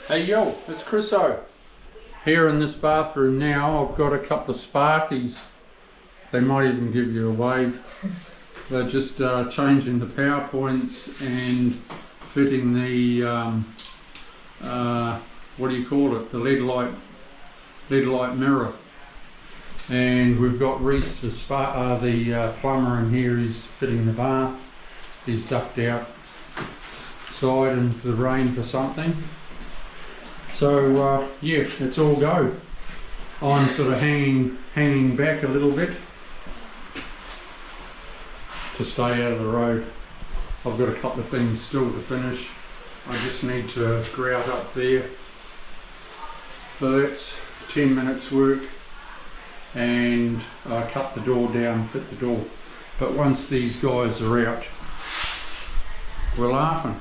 Hey yo, it's Chriso. Here in this bathroom now, I've got a couple of Sparkies. They might even give you a wave. They're just changing the power points and fitting the, what do you call it, the LED light mirror. And we've got Reese, the plumber in here, is fitting the bath. He's ducked outside into the rain for something. So yeah, it's all go. I'm sort of hanging back a little bit to stay out of the road. I've got a couple of things still to finish. I just need to grout up there. So that's 10 minutes work, and cut the door down, fit the door. But once these guys are out, we're laughing.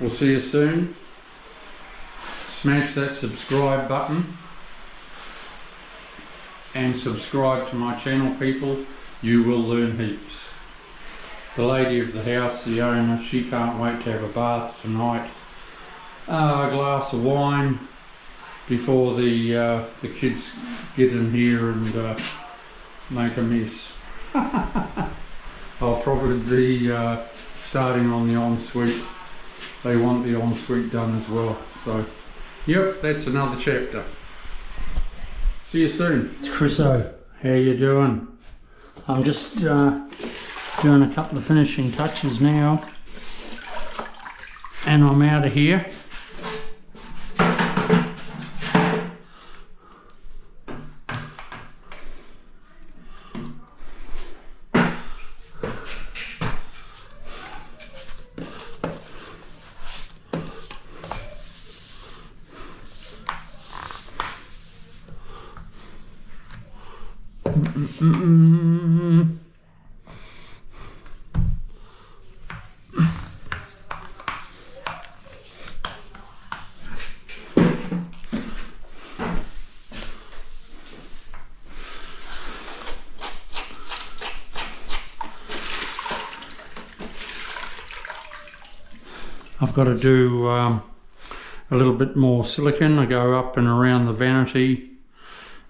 We'll see you soon. Smash that subscribe button and subscribe to my channel, people. You will learn heaps. The lady of the house, the owner, she can't wait to have a bath tonight. A glass of wine before the kids get in here and make a mess. I'll probably be starting on the ensuite. They want the ensuite done as well. So yep, that's another chapter. See you soon. It's Chriso. How you doing? I'm just doing a couple of finishing touches now, and I'm out of here. I've got to do a little bit more silicone. I go up and around the vanity,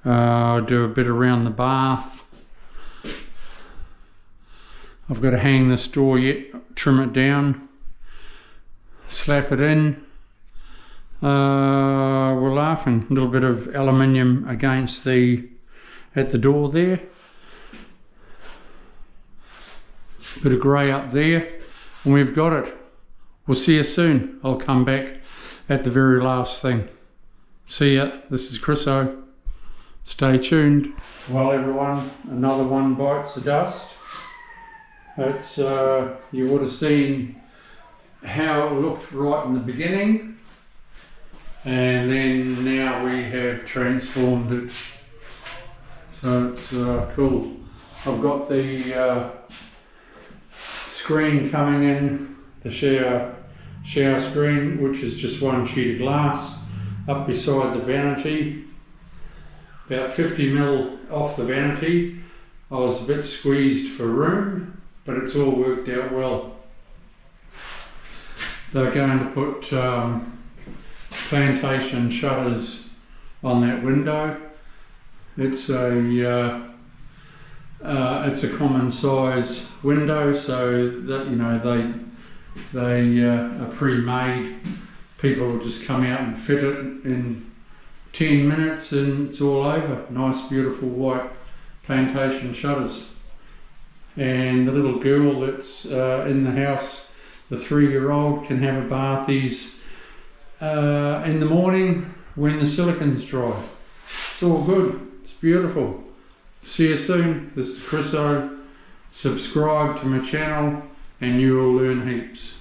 do a bit around the bath. I've got to hang this door yet, trim it down, slap it in. We're laughing. A little bit of aluminium against at the door there. Bit of grey up there, and we've got it. We'll see you soon. I'll come back at the very last thing. See ya. This is Chriso. Stay tuned. Well everyone, another one bites the dust. It's you would have seen how it looked right in the beginning, and then now we have transformed it. So it's cool. I've got the screen coming in, the shower screen, which is just one sheet of glass up beside the vanity, about 50mm off the vanity. I was a bit squeezed for room, but it's all worked out well. They're going to put plantation shutters on that window. It's a common size window, so that, you know, they are pre-made. People will just come out and fit it in 10 minutes and it's all over. Nice beautiful white plantation shutters. And the little girl that's in the house, the 3-year-old, can have a bathies in the morning when the silicone's dry. It's all good. It's beautiful. See you soon. This is Chriso. Subscribe to my channel and you will learn heaps.